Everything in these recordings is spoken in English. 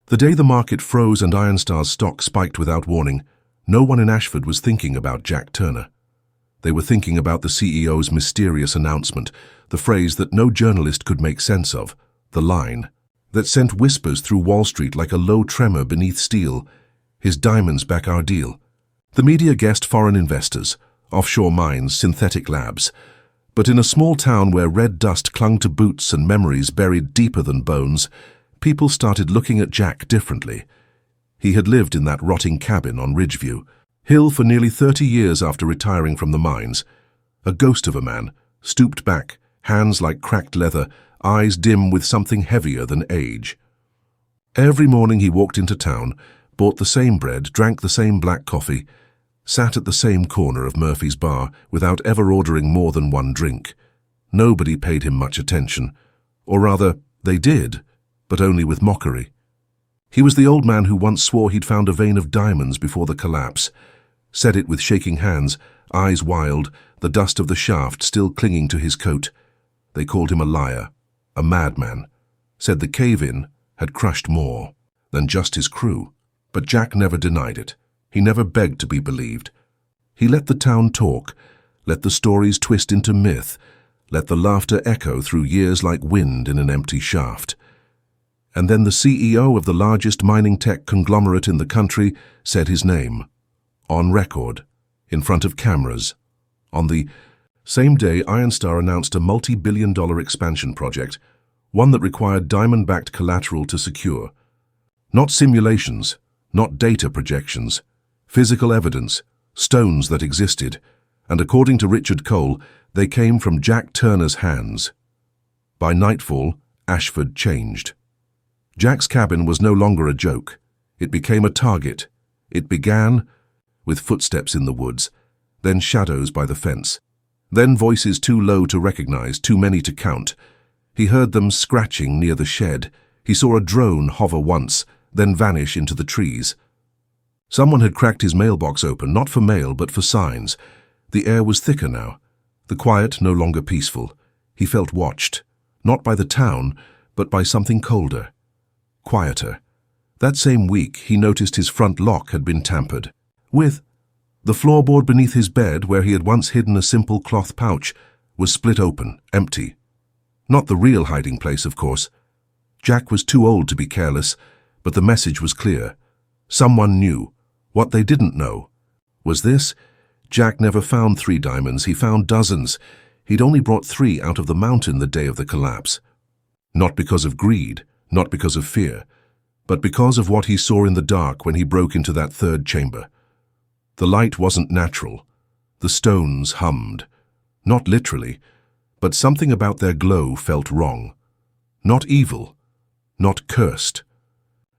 The day the market froze and Ironstar's stock spiked without warning, no one in Ashford was thinking about Jack Turner. They were thinking about the CEO's mysterious announcement, the phrase that no journalist could make sense of, the line that sent whispers through Wall Street like a low tremor beneath steel. His diamonds back our deal. The media guessed foreign investors, offshore mines, synthetic labs. But in a small town where red dust clung to boots and memories buried deeper than bones, people started looking at Jack differently. He had lived in that rotting cabin on Ridgeview Hill for nearly 30 years after retiring from the mines. A ghost of a man, stooped back, hands like cracked leather, eyes dim with something heavier than age. Every morning he walked into town, bought the same bread, drank the same black coffee, sat at the same corner of Murphy's bar without ever ordering more than one drink. Nobody paid him much attention, or rather, they did, but only with mockery. He was the old man who once swore he'd found a vein of diamonds before the collapse, said it with shaking hands, eyes wild, the dust of the shaft still clinging to his coat. They called him a liar, a madman, said the cave-in had crushed more than just his crew. But Jack never denied it. He never begged to be believed. He let the town talk, let the stories twist into myth, let the laughter echo through years like wind in an empty shaft. And then the CEO of the largest mining tech conglomerate in the country said his name, on record, in front of cameras. On the same day, Ironstar announced a multi-billion-dollar expansion project, one that required diamond-backed collateral to secure. Not simulations, not data projections, physical evidence, stones that existed, and according to Richard Cole, they came from Jack Turner's hands. By nightfall, Ashford changed. Jack's cabin was no longer a joke. It became a target. It began with footsteps in the woods, then shadows by the fence, then voices too low to recognize, too many to count. He heard them scratching near the shed. He saw a drone hover once, then vanish into the trees. Someone had cracked his mailbox open, not for mail, but for signs. The air was thicker now, the quiet no longer peaceful. He felt watched, not by the town, but by something colder, quieter. That same week, he noticed his front lock had been tampered with. The floorboard beneath his bed, where he had once hidden a simple cloth pouch, was split open, empty. Not the real hiding place, of course. Jack was too old to be careless, but the message was clear. Someone knew. What they didn't know was this: Jack never found 3 diamonds, he found dozens. He'd only brought 3 out of the mountain the day of the collapse. Not because of greed, not because of fear, but because of what he saw in the dark when he broke into that 3rd chamber. The light wasn't natural. The stones hummed. Not literally, but something about their glow felt wrong. Not evil, not cursed,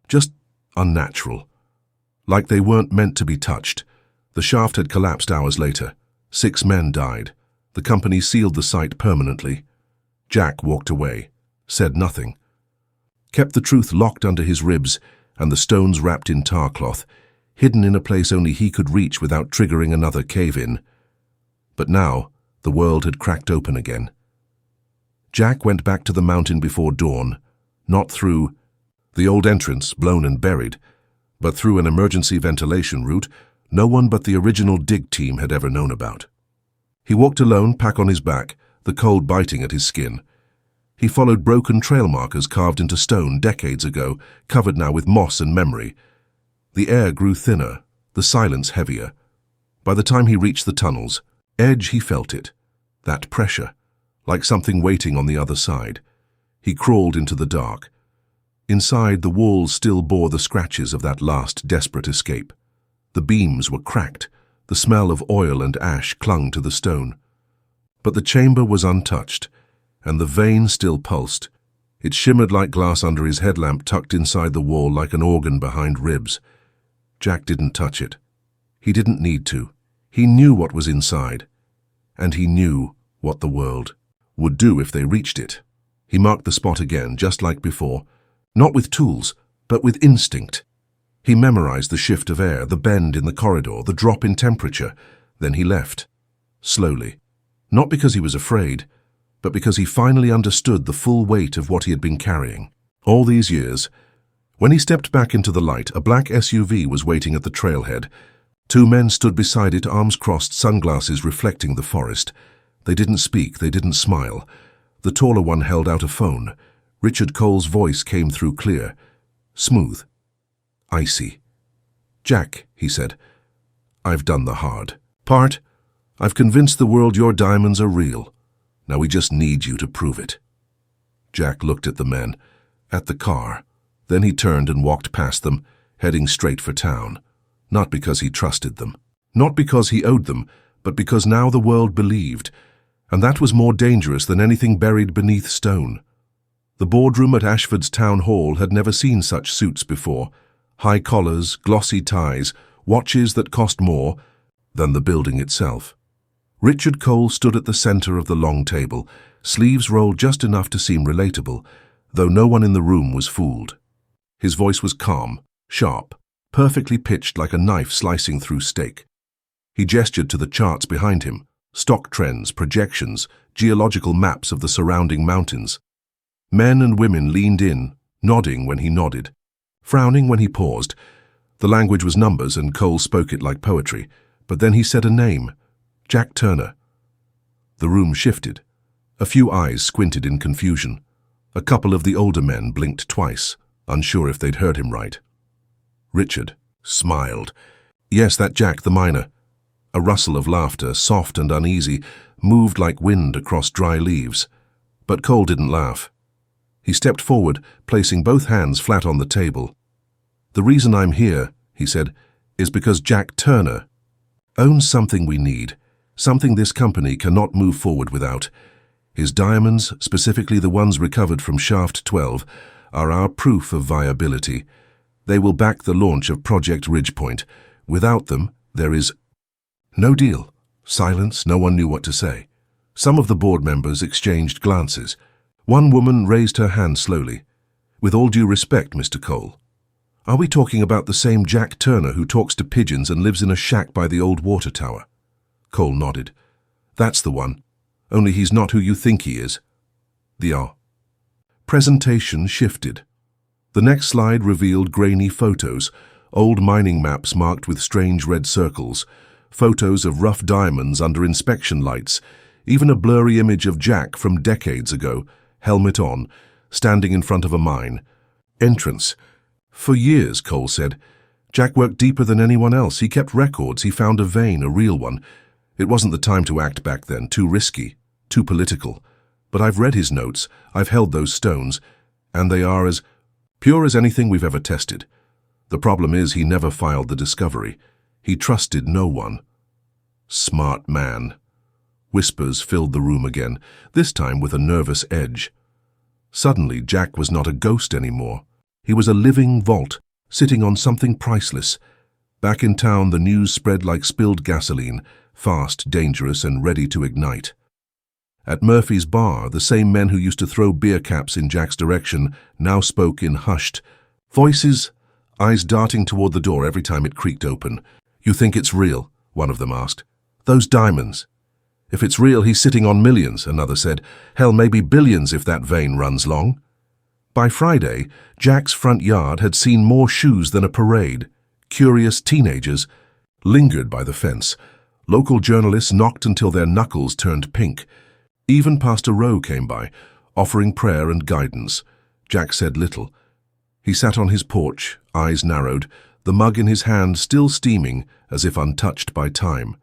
just unnatural. Like they weren't meant to be touched. The shaft had collapsed hours later. 6 men died. The company sealed the site permanently. Jack walked away, said nothing. Kept the truth locked under his ribs and the stones wrapped in tar cloth, hidden in a place only he could reach without triggering another cave-in. But now, the world had cracked open again. Jack went back to the mountain before dawn, not through the old entrance, blown and buried, but through an emergency ventilation route no one but the original dig team had ever known about. He walked alone, pack on his back, the cold biting at his skin. He followed broken trail markers carved into stone decades ago, covered now with moss and memory. The air grew thinner, the silence heavier. By the time he reached the tunnel's edge, he felt it, that pressure, like something waiting on the other side. He crawled into the dark. Inside, the walls still bore the scratches of that last desperate escape. The beams were cracked. The smell of oil and ash clung to the stone. But the chamber was untouched, and the vein still pulsed. It shimmered like glass under his headlamp tucked inside the wall like an organ behind ribs. Jack didn't touch it. He didn't need to. He knew what was inside, and he knew what the world would do if they reached it. He marked the spot again, just like before, not with tools, but with instinct. He memorized the shift of air, the bend in the corridor, the drop in temperature. Then he left, slowly. Not because he was afraid, but because he finally understood the full weight of what he had been carrying. All these years, When he stepped back into the light, a black SUV was waiting at the trailhead. Two men stood beside it, arms crossed, sunglasses reflecting the forest. They didn't speak, they didn't smile. The taller one held out a phone. Richard Cole's voice came through clear, smooth, icy. "Jack," he said, "I've done the hard part. I've convinced the world your diamonds are real. Now we just need you to prove it." Jack looked at the men, at the car. Then he turned and walked past them, heading straight for town. Not because he trusted them, not because he owed them, but because now the world believed. And that was more dangerous than anything buried beneath stone. The boardroom at Ashford's town hall had never seen such suits before. High collars, glossy ties, watches that cost more than the building itself. Richard Cole stood at the center of the long table, sleeves rolled just enough to seem relatable, though no one in the room was fooled. His voice was calm, sharp, perfectly pitched like a knife slicing through steak. He gestured to the charts behind him, stock trends, projections, geological maps of the surrounding mountains. Men and women leaned in, nodding when he nodded, frowning when he paused. The language was numbers and Cole spoke it like poetry, but then he said a name, Jack Turner. The room shifted. A few eyes squinted in confusion. A couple of the older men blinked twice, unsure if they'd heard him right. Richard smiled. "Yes, that Jack, the miner." A rustle of laughter, soft and uneasy, moved like wind across dry leaves. But Cole didn't laugh. He stepped forward, placing both hands flat on the table. "The reason I'm here," he said, "is because Jack Turner owns something we need, something this company cannot move forward without. His diamonds, specifically the ones recovered from Shaft 12, are our proof of viability. They will back the launch of Project Ridgepoint. Without them, there is no deal." Silence, no one knew what to say. Some of the board members exchanged glances. One woman raised her hand slowly. "With all due respect, Mr. Cole, are we talking about the same Jack Turner who talks to pigeons and lives in a shack by the old water tower?" Cole nodded. "That's the one. Only he's not who you think he is." The presentation shifted. The next slide revealed grainy photos, old mining maps marked with strange red circles, photos of rough diamonds under inspection lights, even a blurry image of Jack from decades ago, helmet on, standing in front of a mine. Entrance. "For years," Cole said. "Jack worked deeper than anyone else. He kept records. He found a vein, a real one. It wasn't the time to act back then, too risky, too political. But I've read his notes, I've held those stones, and they are as pure as anything we've ever tested. The problem is he never filed the discovery. He trusted no one." "Smart man." Whispers filled the room again, this time with a nervous edge. Suddenly, Jack was not a ghost anymore. He was a living vault, sitting on something priceless. Back in town, the news spread like spilled gasoline, fast, dangerous, and ready to ignite. At Murphy's bar, the same men who used to throw beer caps in Jack's direction now spoke in hushed voices, eyes darting toward the door every time it creaked open. "You think it's real?" one of them asked. "Those diamonds." "If it's real, he's sitting on millions," another said. "Hell, maybe billions if that vein runs long." By Friday, Jack's front yard had seen more shoes than a parade. Curious teenagers lingered by the fence. Local journalists knocked until their knuckles turned pink. Even Pastor Rowe came by, offering prayer and guidance. Jack said little. He sat on his porch, eyes narrowed, the mug in his hand still steaming as if untouched by time.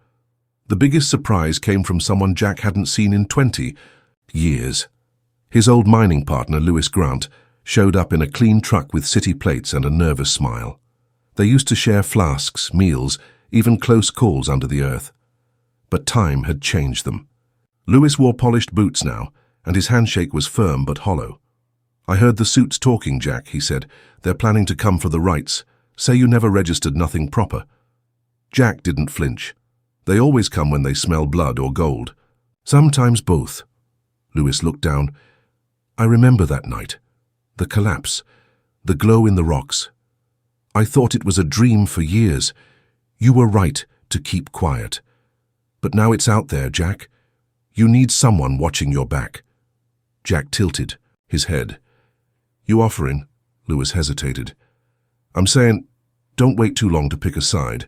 The biggest surprise came from someone Jack hadn't seen in 20 years. His old mining partner, Lewis Grant, showed up in a clean truck with city plates and a nervous smile. They used to share flasks, meals, even close calls under the earth. But time had changed them. Lewis wore polished boots now, and his handshake was firm but hollow. "I heard the suits talking, Jack," he said. "They're planning to come for the rights. Say you never registered nothing proper." Jack didn't flinch. "They always come when they smell blood or gold. Sometimes both." Lewis looked down. "I remember that night. The collapse. The glow in the rocks. I thought it was a dream for years. You were right to keep quiet. But now it's out there, Jack. You need someone watching your back." Jack tilted, his head. "You offering?" Lewis hesitated. I'm saying, don't wait too long to pick a side,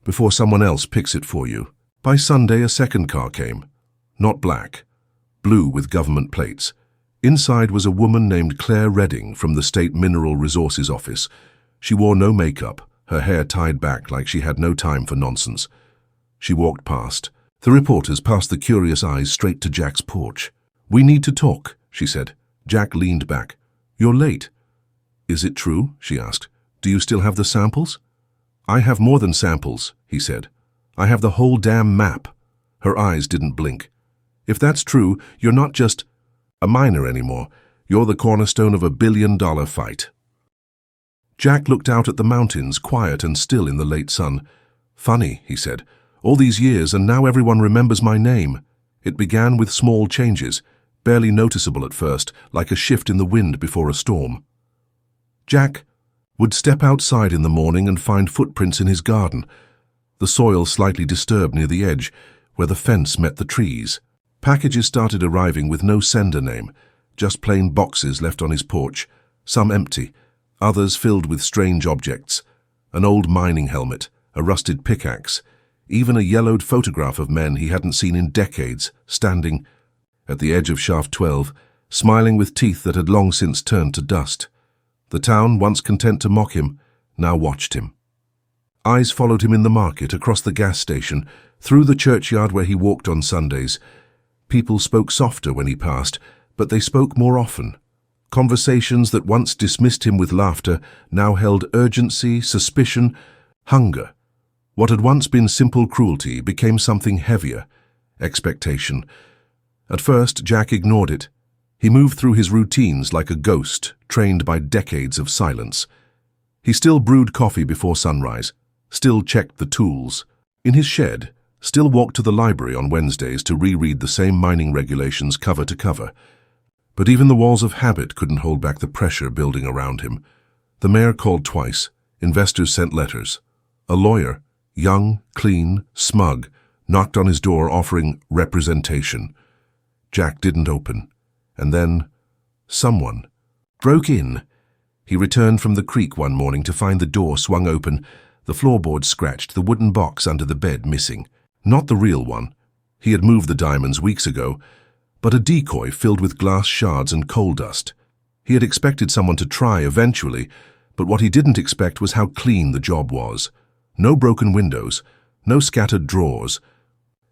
before someone else picks it for you. By Sunday, a second car came. Not black. Blue with government plates. Inside was a woman named Claire Redding from the State Mineral Resources Office. She wore no makeup, her hair tied back like she had no time for nonsense. She walked past. The reporters passed the curious eyes straight to Jack's porch. "We need to talk," she said. Jack leaned back. "You're late." "Is it true?" she asked. "Do you still have the samples?" "I have more than samples," he said. "I have the whole damn map." Her eyes didn't blink. "If that's true, you're not just a miner anymore. You're the cornerstone of a billion-dollar fight." Jack looked out at the mountains, quiet and still in the late sun. "Funny," he said. "All these years, and now everyone remembers my name." It began with small changes, barely noticeable at first, like a shift in the wind before a storm. Jack would step outside in the morning and find footprints in his garden, the soil slightly disturbed near the edge, where the fence met the trees. Packages started arriving with no sender name, just plain boxes left on his porch, some empty, others filled with strange objects, an old mining helmet, a rusted pickaxe, even a yellowed photograph of men he hadn't seen in decades, standing at the edge of shaft 12, smiling with teeth that had long since turned to dust. The town, once content to mock him, now watched him. Eyes followed him in the market, across the gas station, through the churchyard where he walked on Sundays. People spoke softer when he passed, but they spoke more often. Conversations that once dismissed him with laughter now held urgency, suspicion, hunger. What had once been simple cruelty became something heavier, expectation. At first, Jack ignored it. He moved through his routines like a ghost, trained by decades of silence. He still brewed coffee before sunrise, still checked the tools. In his shed, still walked to the library on Wednesdays to reread the same mining regulations cover to cover. But even the walls of habit couldn't hold back the pressure building around him. The mayor called twice. Investors sent letters. A lawyer, young, clean, smug, knocked on his door offering representation. Jack didn't open. And then, someone broke in. He returned from the creek one morning to find the door swung open, the floorboards scratched, the wooden box under the bed missing. Not the real one. He had moved the diamonds weeks ago, but a decoy filled with glass shards and coal dust. He had expected someone to try eventually, but what he didn't expect was how clean the job was. No broken windows, no scattered drawers,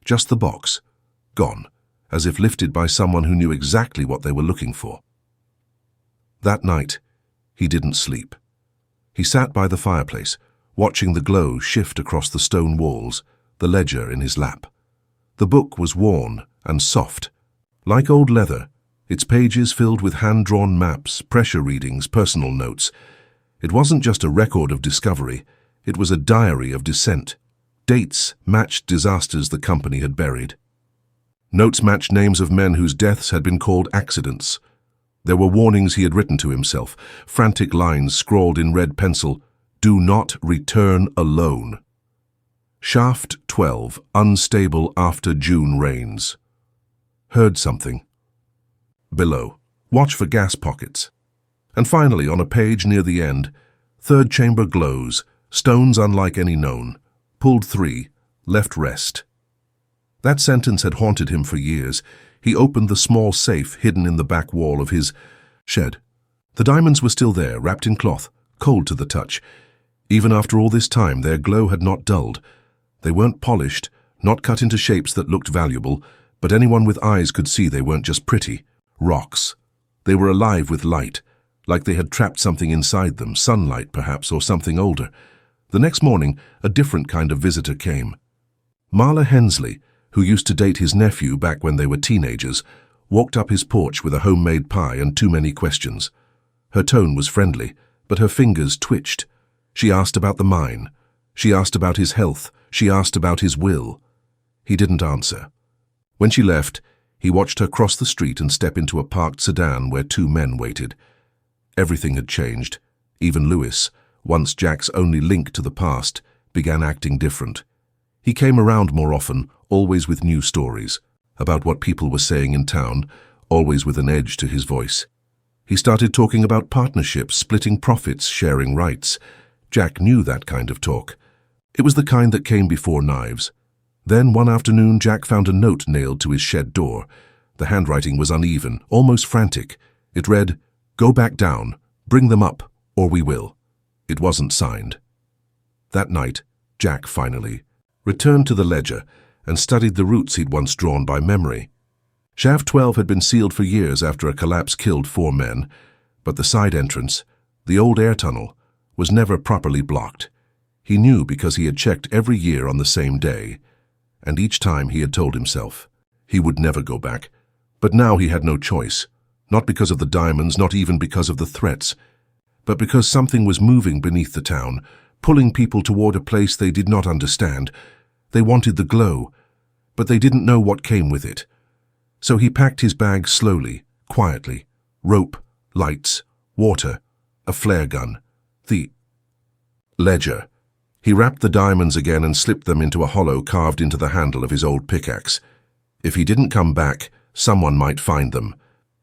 just the box, gone, as if lifted by someone who knew exactly what they were looking for. That night, he didn't sleep. He sat by the fireplace, watching the glow shift across the stone walls, the ledger in his lap. The book was worn and soft, like old leather, its pages filled with hand-drawn maps, pressure readings, personal notes. It wasn't just a record of discovery, it was a diary of descent. Dates matched disasters the company had buried. Notes matched names of men whose deaths had been called accidents. There were warnings he had written to himself, frantic lines scrawled in red pencil, "Do not return alone." Shaft 12, unstable after June rains. Heard something. Below, watch for gas pockets. And finally, on a page near the end, third chamber glows, stones unlike any known. Pulled 3, left rest. That sentence had haunted him for years. He opened the small safe hidden in the back wall of his shed. The diamonds were still there, wrapped in cloth, cold to the touch. Even after all this time, their glow had not dulled. They weren't polished, not cut into shapes that looked valuable, but anyone with eyes could see they weren't just pretty. Rocks. They were alive with light, like they had trapped something inside them, sunlight perhaps, or something older. The next morning, a different kind of visitor came. Marla Hensley, who used to date his nephew back when they were teenagers, walked up his porch with a homemade pie and too many questions. Her tone was friendly, but her fingers twitched. She asked about the mine. She asked about his health. She asked about his will. He didn't answer. When she left, he watched her cross the street and step into a parked sedan where 2 men waited. Everything had changed. Even Lewis, once Jack's only link to the past, began acting different. He came around more often, always with new stories, about what people were saying in town, always with an edge to his voice. He started talking about partnerships, splitting profits, sharing rights. Jack knew that kind of talk. It was the kind that came before knives. Then one afternoon Jack found a note nailed to his shed door. The handwriting was uneven, almost frantic. It read, "Go back down, bring them up, or we will." It wasn't signed. That night, Jack finally returned to the ledger and studied the routes he'd once drawn by memory. Shaft 12 had been sealed for years after a collapse killed 4 men, but the side entrance, the old air tunnel, was never properly blocked. He knew because he had checked every year on the same day, and each time he had told himself he would never go back. But now he had no choice, not because of the diamonds, not even because of the threats, but because something was moving beneath the town, pulling people toward a place they did not understand. They wanted the glow, but they didn't know what came with it. So he packed his bag slowly, quietly. Rope, lights, water, a flare gun, the ledger. He wrapped the diamonds again and slipped them into a hollow carved into the handle of his old pickaxe. If he didn't come back, someone might find them,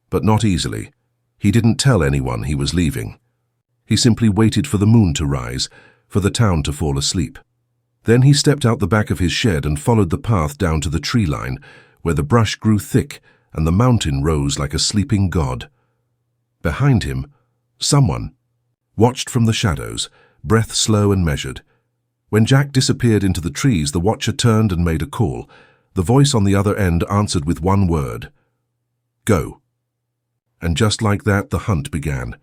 but not easily. He didn't tell anyone he was leaving. He simply waited for the moon to rise, for the town to fall asleep. Then he stepped out the back of his shed and followed the path down to the tree line, where the brush grew thick and the mountain rose like a sleeping god. Behind him, someone watched from the shadows, breath slow and measured. When Jack disappeared into the trees, the watcher turned and made a call. The voice on the other end answered with one word: "Go." And just like that, the hunt began.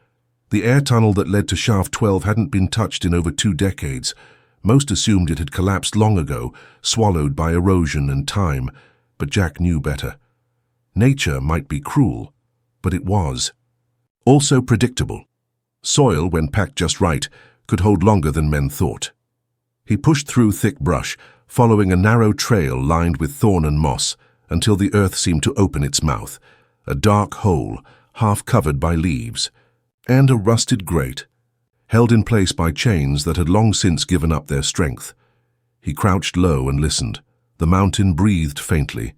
The air tunnel that led to Shaft 12 hadn't been touched in over 2 decades. Most assumed it had collapsed long ago, swallowed by erosion and time, but Jack knew better. Nature might be cruel, but it was also predictable. Soil, when packed just right, could hold longer than men thought. He pushed through thick brush, following a narrow trail lined with thorn and moss, until the earth seemed to open its mouth, a dark hole, half covered by leaves, and a rusted grate, held in place by chains that had long since given up their strength. He crouched low and listened. The mountain breathed faintly,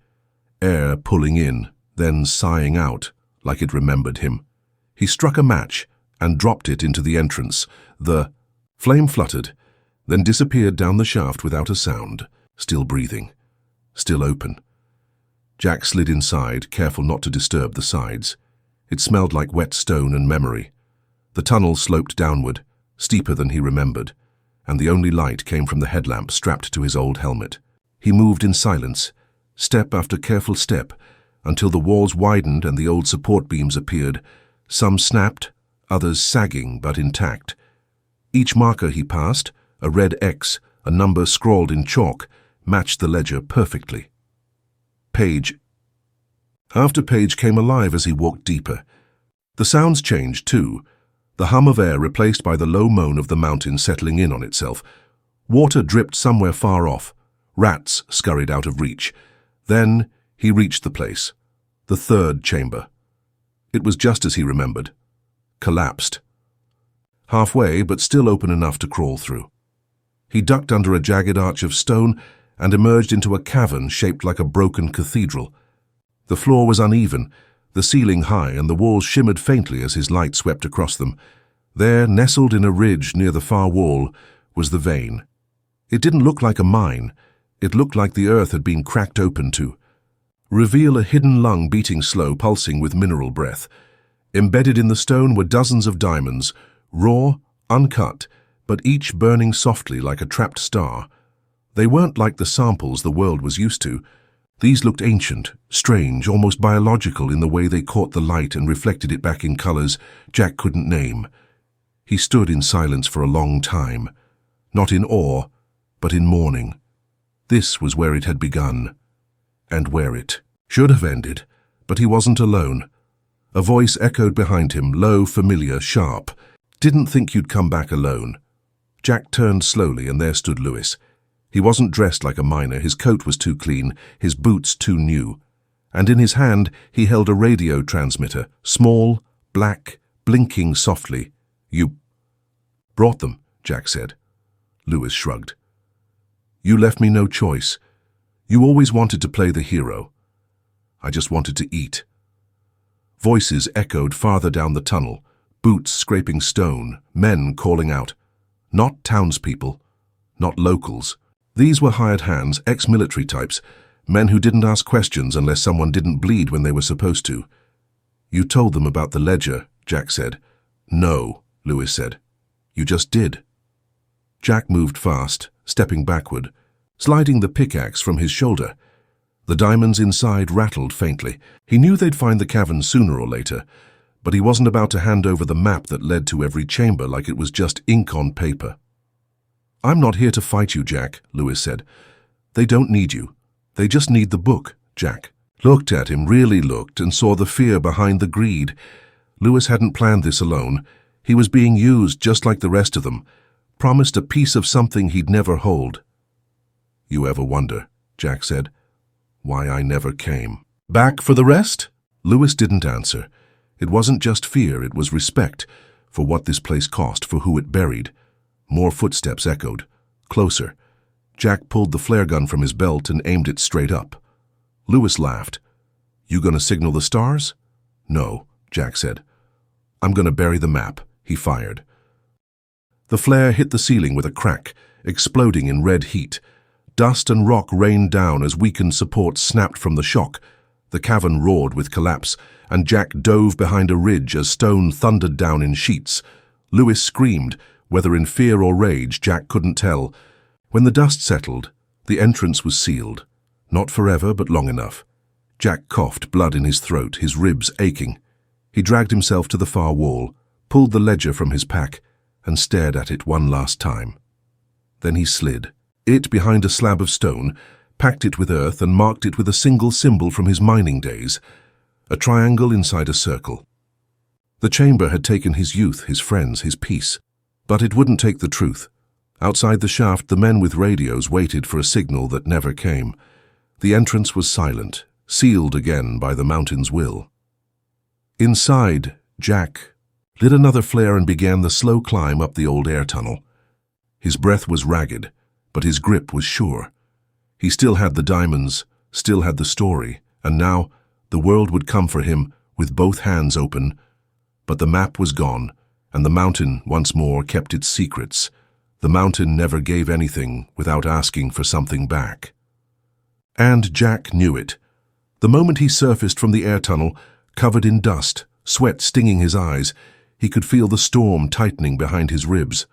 air pulling in, then sighing out, like it remembered him. He struck a match and dropped it into the entrance. The flame fluttered, then disappeared down the shaft without a sound, still breathing, still open. Jack slid inside, careful not to disturb the sides. It smelled like wet stone and memory. The tunnel sloped downward, steeper than he remembered, and the only light came from the headlamp strapped to his old helmet. He moved in silence, step after careful step, until the walls widened and the old support beams appeared, some snapped, others sagging but intact. Each marker he passed, a red X, a number scrawled in chalk, matched the ledger perfectly. Page after page came alive as he walked deeper. The sounds changed too, the hum of air replaced by the low moan of the mountain settling in on itself. Water dripped somewhere far off. Rats scurried out of reach. Then he reached the place, the third chamber. It was just as he remembered. Collapsed. Halfway, but still open enough to crawl through. He ducked under a jagged arch of stone and emerged into a cavern shaped like a broken cathedral. The floor was uneven, the ceiling high, and the walls shimmered faintly as his light swept across them. There, nestled in a ridge near the far wall, was the vein. It didn't look like a mine. It looked like the earth had been cracked open to reveal a hidden lung beating slow, pulsing with mineral breath. Embedded in the stone were dozens of diamonds, raw, uncut, but each burning softly like a trapped star. They weren't like the samples the world was used to. These looked ancient, strange, almost biological in the way they caught the light and reflected it back in colors Jack couldn't name. He stood in silence for a long time, not in awe, but in mourning. This was where it had begun, and where it should have ended, but he wasn't alone. A voice echoed behind him, low, familiar, sharp. "Didn't think you'd come back alone." Jack turned slowly, and there stood Lewis. He wasn't dressed like a miner, his coat was too clean, his boots too new. And in his hand he held a radio transmitter, small, black, blinking softly. "You brought them," Jack said. Lewis shrugged. "You left me no choice. You always wanted to play the hero. I just wanted to eat." Voices echoed farther down the tunnel, boots scraping stone, men calling out. Not townspeople, not locals. These were hired hands, ex-military types, men who didn't ask questions unless someone didn't bleed when they were supposed to. You told them about the ledger, Jack said. No, Lewis said. You just did. Jack moved fast, stepping backward, sliding the pickaxe from his shoulder. The diamonds inside rattled faintly. He knew they'd find the cavern sooner or later, but he wasn't about to hand over the map that led to every chamber like it was just ink on paper. I'm not here to fight you, Jack, Lewis said. They don't need you. They just need the book, Jack. Looked at him, really looked, and saw the fear behind the greed. Lewis hadn't planned this alone. He was being used just like the rest of them, promised a piece of something he'd never hold. You ever wonder, Jack said, why I never came? Back for the rest? Lewis didn't answer. It wasn't just fear, it was respect for what this place cost, for who it buried. More footsteps echoed. Closer. Jack pulled the flare gun from his belt and aimed it straight up. Lewis laughed. You gonna signal the stars? No, Jack said. I'm gonna bury the map, he fired. The flare hit the ceiling with a crack, exploding in red heat. Dust and rock rained down as weakened supports snapped from the shock. The cavern roared with collapse, and Jack dove behind a ridge as stone thundered down in sheets. Lewis screamed, whether in fear or rage, Jack couldn't tell. When the dust settled, the entrance was sealed. Not forever, but long enough. Jack coughed, blood in his throat, his ribs aching. He dragged himself to the far wall, pulled the ledger from his pack, and stared at it one last time. Then he slid. It behind a slab of stone, packed it with earth and marked it with a single symbol from his mining days, a triangle inside a circle. The chamber had taken his youth, his friends, his peace. But it wouldn't take the truth. Outside the shaft, the men with radios waited for a signal that never came. The entrance was silent, sealed again by the mountain's will. Inside, Jack lit another flare and began the slow climb up the old air tunnel. His breath was ragged, but his grip was sure. He still had the diamonds, still had the story, and now the world would come for him with both hands open. But the map was gone, and the mountain once more kept its secrets. The mountain never gave anything without asking for something back. And Jack knew it. The moment he surfaced from the air tunnel, covered in dust, sweat stinging his eyes, he could feel the storm tightening behind his ribs.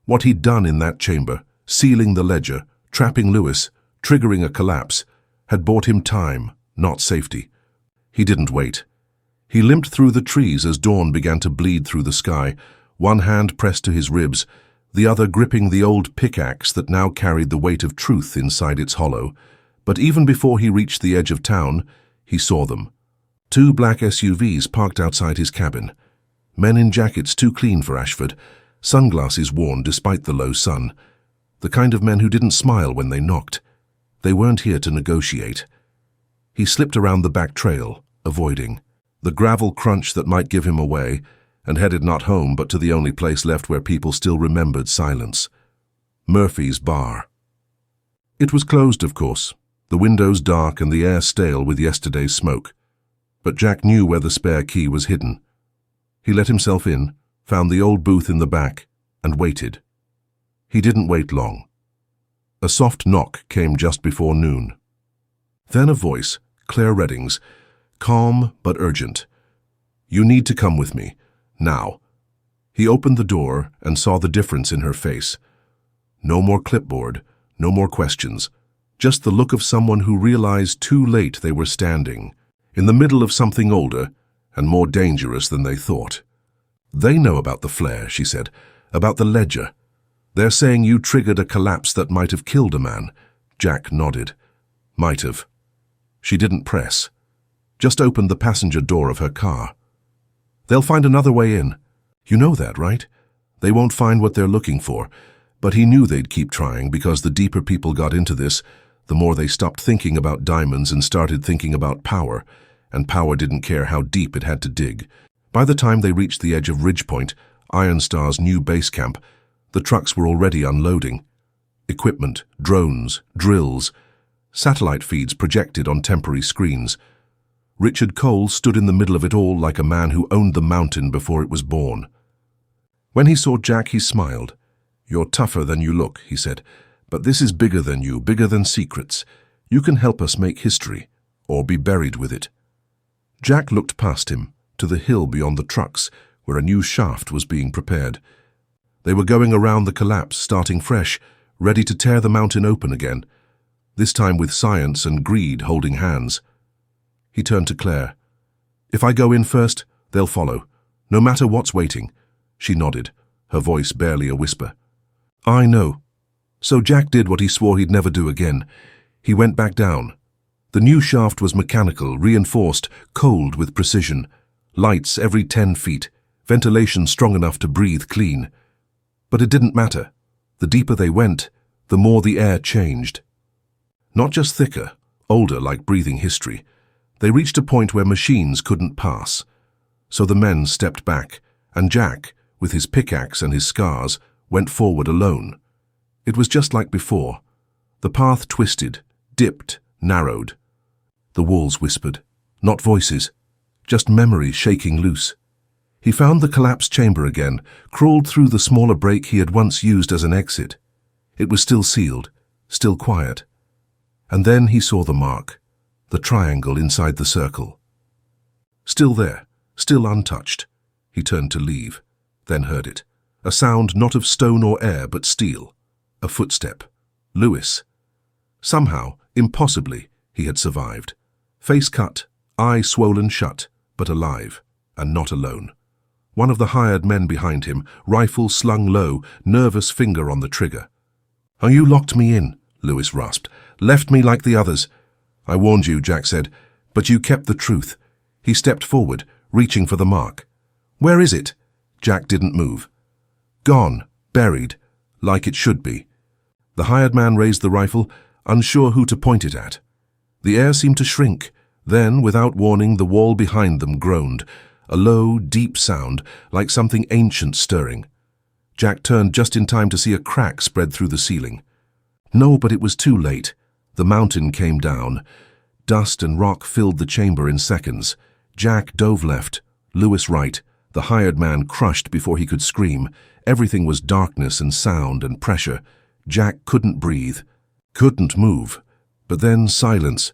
What he'd done in that chamber, sealing the ledger, trapping Lewis, triggering a collapse, had bought him time, not safety. He didn't wait. He limped through the trees as dawn began to bleed through the sky, one hand pressed to his ribs, the other gripping the old pickaxe that now carried the weight of truth inside its hollow. But even before he reached the edge of town, he saw them. 2 black SUVs parked outside his cabin. Men in jackets too clean for Ashford, sunglasses worn despite the low sun. The kind of men who didn't smile when they knocked. They weren't here to negotiate. He slipped around the back trail, avoiding the gravel crunch that might give him away, and headed not home but to the only place left where people still remembered silence. Murphy's bar. It was closed, of course, the windows dark and the air stale with yesterday's smoke. But Jack knew where the spare key was hidden. He let himself in, found the old booth in the back, and waited. He didn't wait long. A soft knock came just before noon. Then a voice, Claire Redding's, calm but urgent. You need to come with me, now. He opened the door and saw the difference in her face. No more clipboard, no more questions, just the look of someone who realized too late they were standing in the middle of something older and more dangerous than they thought. They know about the flare, she said, about the ledger. They're saying you triggered a collapse that might have killed a man. Jack nodded. Might have. She didn't press. Just opened the passenger door of her car. They'll find another way in. You know that, right? They won't find what they're looking for. But he knew they'd keep trying because the deeper people got into this, the more they stopped thinking about diamonds and started thinking about power, and power didn't care how deep it had to dig. By the time they reached the edge of Ridgepoint, Ironstar's new base camp, the trucks were already unloading. Equipment, drones, drills, satellite feeds projected on temporary screens. Richard Cole stood in the middle of it all like a man who owned the mountain before it was born. When he saw Jack, he smiled. "You're tougher than you look," he said. "But this is bigger than you, bigger than secrets. You can help us make history, or be buried with it." Jack looked past him, to the hill beyond the trucks, where a new shaft was being prepared. They were going around the collapse, starting fresh, ready to tear the mountain open again, this time with science and greed holding hands. He turned to Claire. "If I go in first, they'll follow, no matter what's waiting." She nodded, her voice barely a whisper. "I know." So Jack did what he swore he'd never do again. He went back down. The new shaft was mechanical, reinforced, cold with precision. Lights every 10 feet, ventilation strong enough to breathe clean. But it didn't matter. The deeper they went, the more the air changed. Not just thicker, older like breathing history. They reached a point where machines couldn't pass. So the men stepped back, and Jack, with his pickaxe and his scars, went forward alone. It was just like before. The path twisted, dipped, narrowed. The walls whispered, not voices, just memory shaking loose. He found the collapsed chamber again, crawled through the smaller break he had once used as an exit. It was still sealed, still quiet. And then he saw the mark, the triangle inside the circle. Still there, still untouched. He turned to leave, then heard it. A sound not of stone or air but steel. A footstep. Lewis. Somehow, impossibly, he had survived. Face cut, eye swollen shut, but alive, and not alone. One of the hired men behind him, rifle slung low, nervous finger on the trigger. "Oh, you locked me in," Lewis rasped. "Left me like the others." "I warned you," Jack said, "but you kept the truth." He stepped forward, reaching for the mark. "Where is it?" Jack didn't move. "Gone, buried, like it should be." The hired man raised the rifle, unsure who to point it at. The air seemed to shrink. Then, without warning, the wall behind them groaned, a low, deep sound, like something ancient stirring. Jack turned just in time to see a crack spread through the ceiling. No, but it was too late. The mountain came down. Dust and rock filled the chamber in seconds. Jack dove left, Lewis right, the hired man crushed before he could scream. Everything was darkness and sound and pressure. Jack couldn't breathe, couldn't move. But then silence.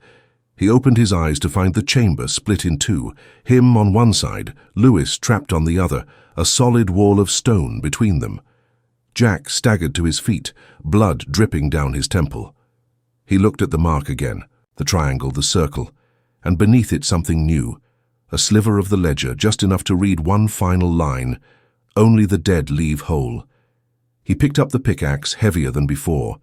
He opened his eyes to find the chamber split in two, him on one side, Lewis trapped on the other, a solid wall of stone between them. Jack staggered to his feet, blood dripping down his temple. He looked at the mark again, the triangle, the circle, and beneath it something new, a sliver of the ledger, just enough to read one final line, "Only the dead leave whole." He picked up the pickaxe, heavier than before.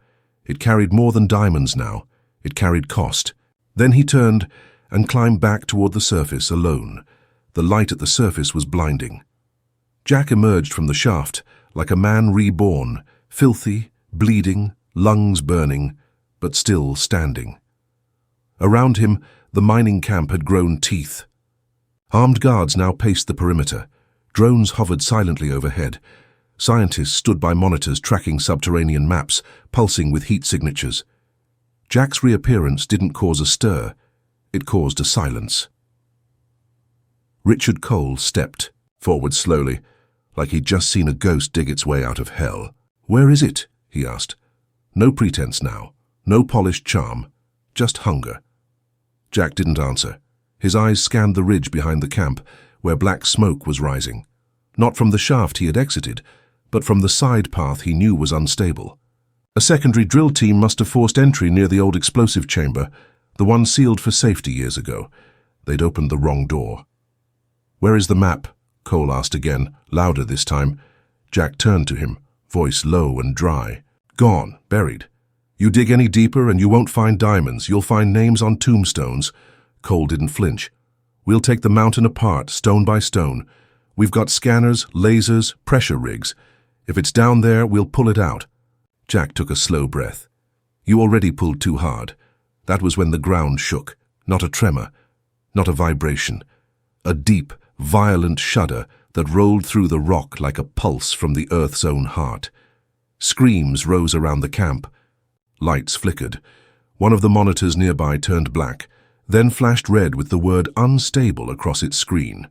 It carried more than diamonds now. It carried cost. Then he turned and climbed back toward the surface alone. The light at the surface was blinding. Jack emerged from the shaft like a man reborn, filthy, bleeding, lungs burning, but still standing. Around him, the mining camp had grown teeth. Armed guards now paced the perimeter. Drones hovered silently overhead. Scientists stood by monitors tracking subterranean maps, pulsing with heat signatures. Jack's reappearance didn't cause a stir. It caused a silence. Richard Cole stepped forward slowly, like he'd just seen a ghost dig its way out of hell. "Where is it?" he asked. No pretense now, no polished charm, just hunger. Jack didn't answer. His eyes scanned the ridge behind the camp, where black smoke was rising. Not from the shaft he had exited, but from the side path he knew was unstable. A secondary drill team must have forced entry near the old explosive chamber, the one sealed for safety years ago. They'd opened the wrong door. "Where is the map?" Cole asked again, louder this time. Jack turned to him, voice low and dry. "Gone, buried. You dig any deeper and you won't find diamonds. You'll find names on tombstones." Cole didn't flinch. "We'll take the mountain apart, stone by stone. We've got scanners, lasers, pressure rigs. If it's down there, we'll pull it out." Jack took a slow breath. "You already pulled too hard." That was when the ground shook, not a tremor, not a vibration. A deep, violent shudder that rolled through the rock like a pulse from the earth's own heart. Screams rose around the camp. Lights flickered. One of the monitors nearby turned black, then flashed red with the word unstable across its screen.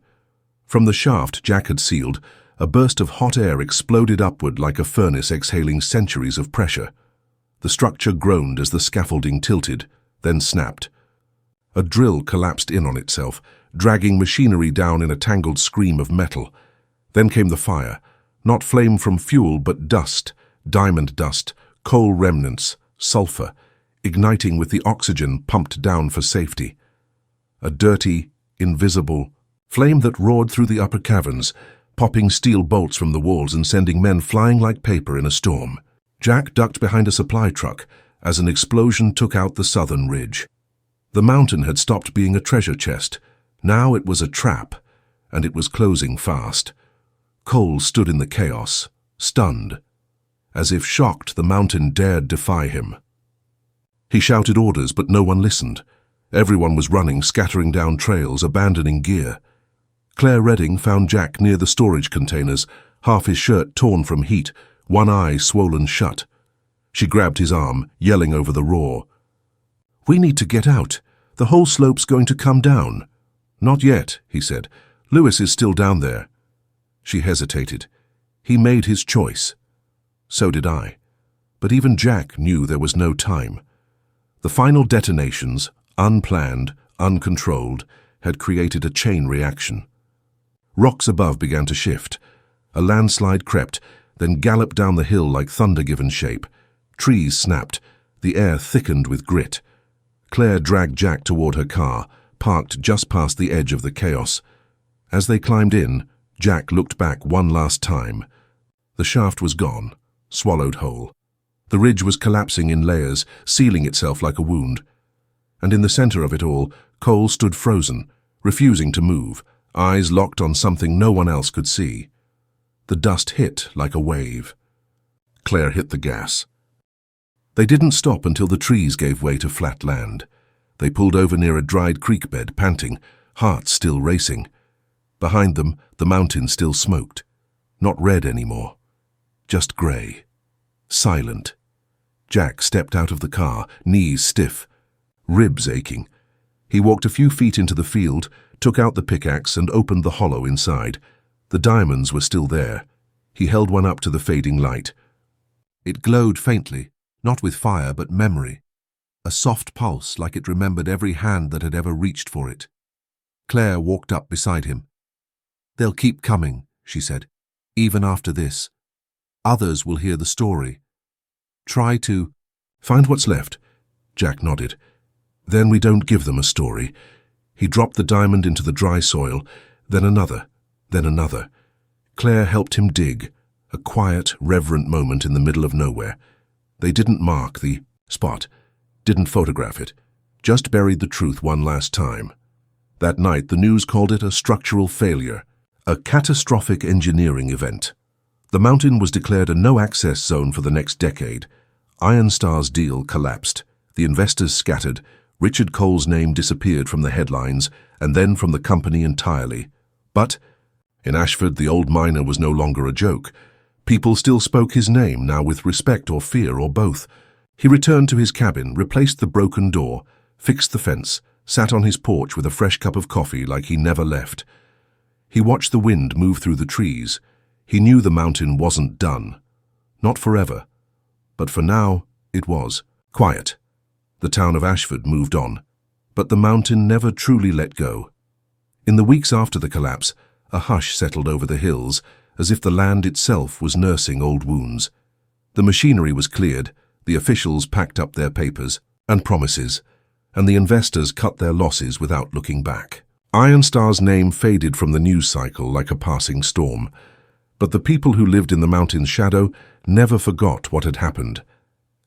From the shaft Jack had sealed, A burst of hot air exploded upward like a furnace exhaling centuries of pressure. The structure groaned as the scaffolding tilted, then snapped. A drill collapsed in on itself, dragging machinery down in a tangled scream of metal. Then came the fire, not flame from fuel but dust, diamond dust, coal remnants, sulfur, igniting with the oxygen pumped down for safety. A dirty, invisible flame that roared through the upper caverns, popping steel bolts from the walls and sending men flying like paper in a storm. Jack ducked behind a supply truck as an explosion took out the southern ridge. The mountain had stopped being a treasure chest. Now it was a trap, and it was closing fast. Cole stood in the chaos, stunned. As if shocked, the mountain dared defy him. He shouted orders, but no one listened. Everyone was running, scattering down trails, abandoning gear. Claire Redding found Jack near the storage containers, half his shirt torn from heat, one eye swollen shut. She grabbed his arm, yelling over the roar. "We need to get out. The whole slope's going to come down." "Not yet," he said. "Lewis is still down there." She hesitated. He made his choice. So did I. But even Jack knew there was no time. The final detonations, unplanned, uncontrolled, had created a chain reaction. Rocks above began to shift. A landslide crept, then galloped down the hill like thunder-given shape. Trees snapped. The air thickened with grit. Claire dragged Jack toward her car, parked just past the edge of the chaos. As they climbed in, Jack looked back one last time. The shaft was gone, swallowed whole. The ridge was collapsing in layers, sealing itself like a wound. And in the center of it all, Cole stood frozen, refusing to move, eyes locked on something no one else could see. The dust hit like a wave. Claire hit the gas. They didn't stop until the trees gave way to flat land. They pulled over near a dried creek bed, panting, hearts still racing. Behind them, the mountain still smoked. Not red anymore. Just grey. Silent. Jack stepped out of the car, knees stiff, ribs aching. He walked a few feet into the field, took out the pickaxe and opened the hollow inside. The diamonds were still there. He held one up to the fading light. It glowed faintly, not with fire but memory. A soft pulse like it remembered every hand that had ever reached for it. Claire walked up beside him. "They'll keep coming," she said, "even after this. Others will hear the story. Try to find what's left." Jack nodded. "Then we don't give them a story." He dropped the diamond into the dry soil, then another, then another. Claire helped him dig, a quiet, reverent moment in the middle of nowhere. They didn't mark the spot, didn't photograph it, just buried the truth one last time. That night, the news called it a structural failure, a catastrophic engineering event. The mountain was declared a no-access zone for the next decade. Iron Star's deal collapsed. The investors scattered. Richard Cole's name disappeared from the headlines, and then from the company entirely. But in Ashford, the old miner was no longer a joke. People still spoke his name, now with respect or fear or both. He returned to his cabin, replaced the broken door, fixed the fence, sat on his porch with a fresh cup of coffee like he never left. He watched the wind move through the trees. He knew the mountain wasn't done. Not forever. But for now, it was. Quiet. The town of Ashford moved on. But the mountain never truly let go. In the weeks after the collapse, a hush settled over the hills, as if the land itself was nursing old wounds. The machinery was cleared, the officials packed up their papers and promises, and the investors cut their losses without looking back. Iron Star's name faded from the news cycle like a passing storm. But the people who lived in the mountain's shadow never forgot what had happened,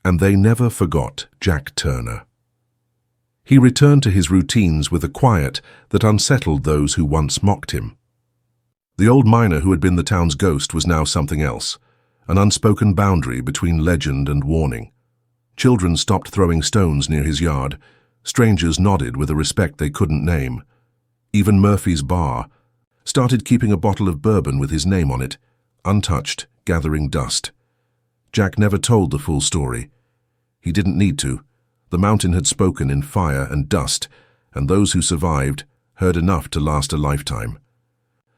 and they never forgot Jack Turner. He returned to his routines with a quiet that unsettled those who once mocked him. The old miner who had been the town's ghost was now something else, an unspoken boundary between legend and warning. Children stopped throwing stones near his yard. Strangers nodded with a respect they couldn't name. Even Murphy's bar started keeping a bottle of bourbon with his name on it, untouched, gathering dust. Jack never told the full story. He didn't need to. The mountain had spoken in fire and dust, and those who survived heard enough to last a lifetime.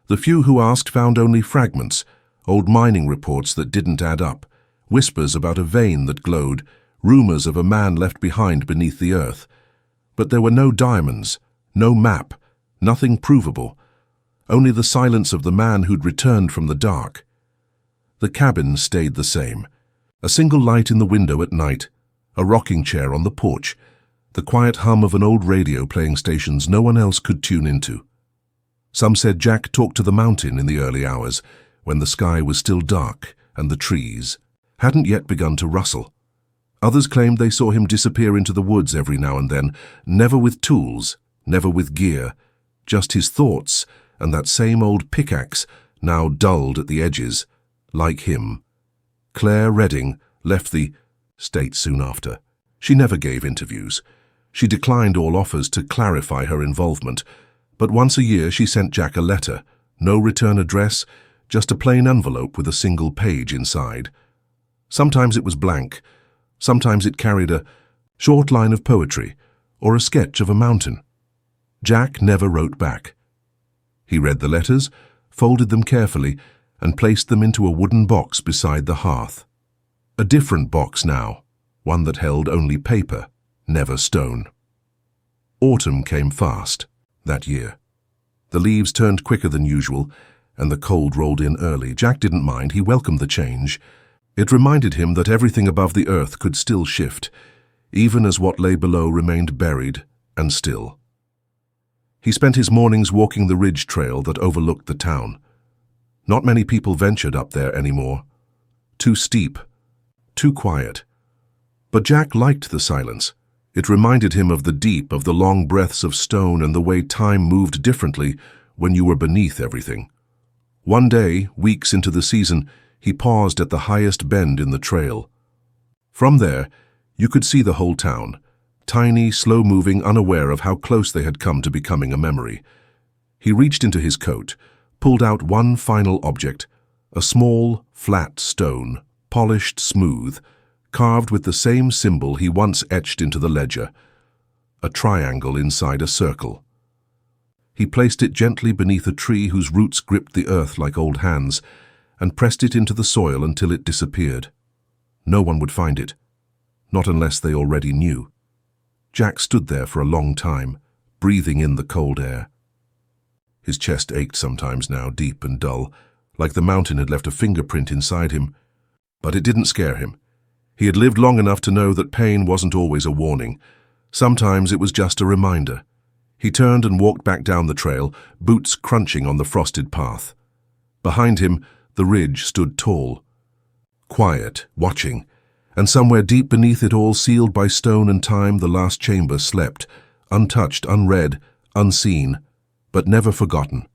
The few who asked found only fragments, old mining reports that didn't add up, whispers about a vein that glowed, rumors of a man left behind beneath the earth. But there were no diamonds, no map, nothing provable, only the silence of the man who'd returned from the dark. The cabin stayed the same. A single light in the window at night, a rocking chair on the porch, the quiet hum of an old radio playing stations no one else could tune into. Some said Jack talked to the mountain in the early hours, when the sky was still dark and the trees hadn't yet begun to rustle. Others claimed they saw him disappear into the woods every now and then, never with tools, never with gear, just his thoughts and that same old pickaxe, now dulled at the edges, like him. Claire Redding left the state soon after. She never gave interviews. She declined all offers to clarify her involvement, but once a year she sent Jack a letter, no return address, just a plain envelope with a single page inside. Sometimes it was blank, sometimes it carried a short line of poetry or a sketch of a mountain. Jack never wrote back. He read the letters, folded them carefully, and placed them into a wooden box beside the hearth. A different box now, one that held only paper, never stone. Autumn came fast that year. The leaves turned quicker than usual, and the cold rolled in early. Jack didn't mind. He welcomed the change. It reminded him that everything above the earth could still shift, even as what lay below remained buried and still. He spent his mornings walking the ridge trail that overlooked the town. Not many people ventured up there anymore. Too steep, too quiet. But Jack liked the silence. It reminded him of the deep, of the long breaths of stone and the way time moved differently when you were beneath everything. One day, weeks into the season, he paused at the highest bend in the trail. From there, you could see the whole town, tiny, slow-moving, unaware of how close they had come to becoming a memory. He reached into his coat, pulled out one final object, a small, flat stone, polished smooth, carved with the same symbol he once etched into the ledger, a triangle inside a circle. He placed it gently beneath a tree whose roots gripped the earth like old hands, and pressed it into the soil until it disappeared. No one would find it, not unless they already knew. Jack stood there for a long time, breathing in the cold air. His chest ached sometimes now, deep and dull, like the mountain had left a fingerprint inside him. But it didn't scare him. He had lived long enough to know that pain wasn't always a warning. Sometimes it was just a reminder. He turned and walked back down the trail, boots crunching on the frosted path. Behind him, the ridge stood tall, quiet, watching, and somewhere deep beneath it all, sealed by stone and time, the last chamber slept, untouched, unread, unseen, but never forgotten.